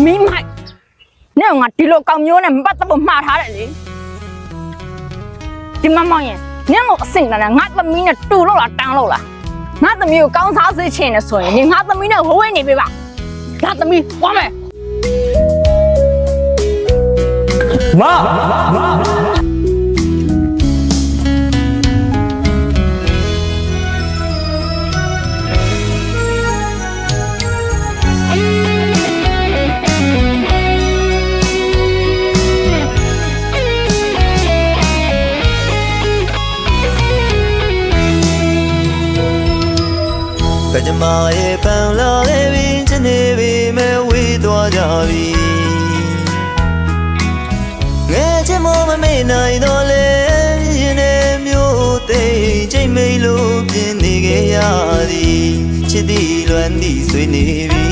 咪买，那我地路搞牛呢，没怎么骂他了哩。ဒီမမောင်ရင်နင်းကိုအဆင့်ကလည်းငါသမီးနဲ့တူလို့လားတန်းလို့လားငါသမီးကိုကောင်းစားစေချင်နေဆိုရင်နင်ငါသမီးနဲ့ဝဝဲနေပြီပါငါသမီးဝမ်းမယ်ကကြမရဲ့ပန်လာခဲ့ပြီးချနေပြီမဲ့ဝေးသွားကြပြီငယ်ချင်မမမေ့နိုင်တော့လေရင်ထဲမျိုးသိချိန်မိတ်လို့ပြင်းနေခဲ့ရသည်ချစ်သည်လွမ်းသည်ဆွေးနေပြီ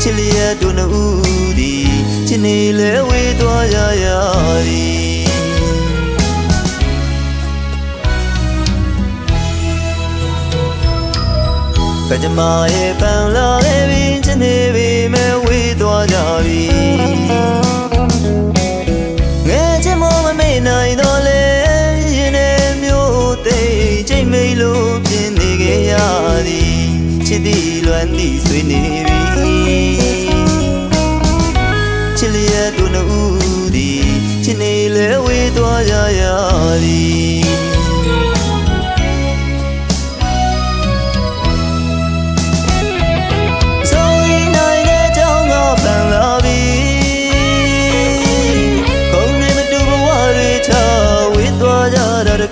ချစ်လျက်တို့နှစ်ဦးသည်ချစ်နေလဲဝေးသွားကြရသည်ကကြမရဲ့ပန်လာခဲ့ပြီးချနေပြီမဲ့ဝေးသွားကြပြီငယ်ချင်မမမေ့နိုင်တော့လေရင်ထဲမျိုးသိချိန်မိတ်လို့ပြင်းနေခဲ့ရသည်ချစ်သည်လွမ်းသည်ဆွေးနေပြီချစ်လျက်တို့နှစ်ဦးသည်ချစ်နေလဲဝေးသွားကြရသည်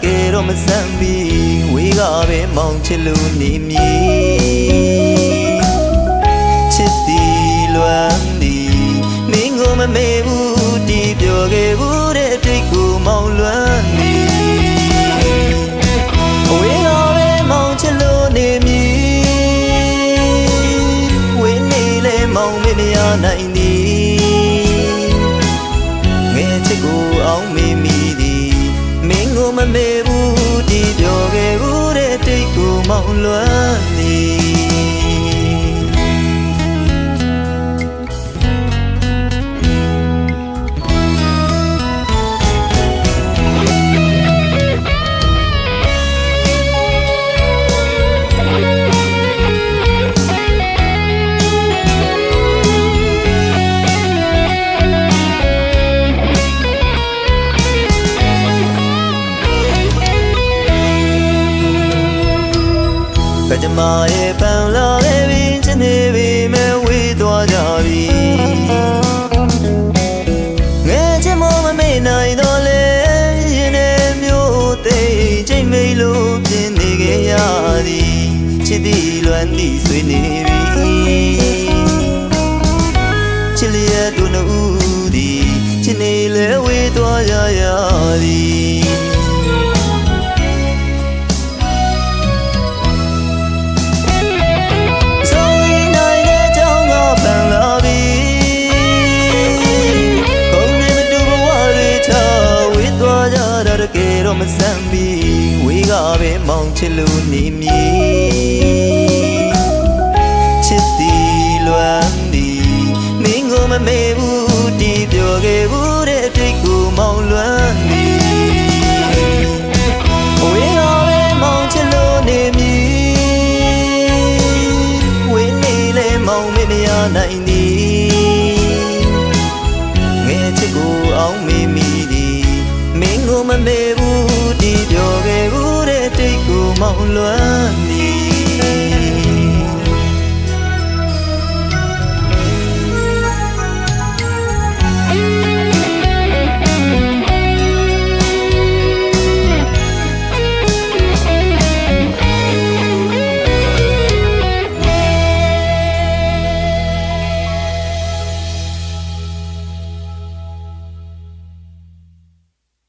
ကဲတော့မဆမ်းပြီးဝေးကပဲမောင်ချစ်လို့နေမည်ချစ်သည်လွမ်းသည်မင်းကိုမမေ့ဘူးတီးပြောခဲ့ဘူးတဲ့တိတ်ကိုမောင်လွမ်းသည်ဝေးကပဲမောင်ချစ်လို့နေမည်ဝေးနေလဲမောင်မမရနိုင်သည်ငယ်ချစ်ကိုအောင်မေ့မိသည်မင်းကိုမမေ့ဘူးတီးပြောခဲ့ဘူးတဲ့တိတ်ကိုမောင်လွမ်းသည်ကကြမရဲ့ပန်လာခဲ့ပြီးချနေပြီမဲ့ဝေးသွားကြပြီငယ်ချင်မမမေ့နိုင်တော့လေရင်ထဲမျိုးသိချိန်မိတ်လို့ပြင်းနေခဲ့ရသည်ချစ်သည်လွမ်းသည်ဆွေးနေပြီချစ်လျက်တို့နှစ်ဦးသည်ချစ်နေလဲဝေးသွားကြရသည်ကဲတော့မဆမ်းပြီးဝေးကပဲမောင်ချစ်လို့နေမည်ချစ်သည်လွမ်းသည်မင်းကိုမမေ့ဘူးတီးပြောခဲ့ဘူးတဲ့တိတ်ကိုမောင်လွမ်းသည်ဝေးကပဲမောင်ချစ်လို့နေမည်ဝေးနေလဲမောင်မမရနိုင်သည်ငယ်ချစ်ကိုအောင်မေ့မိသည်မင်းကိုမမေ့ဘူးတီးပြောခဲ့ဘူးတဲ့တိတ်ကိုမောင်လွမ်း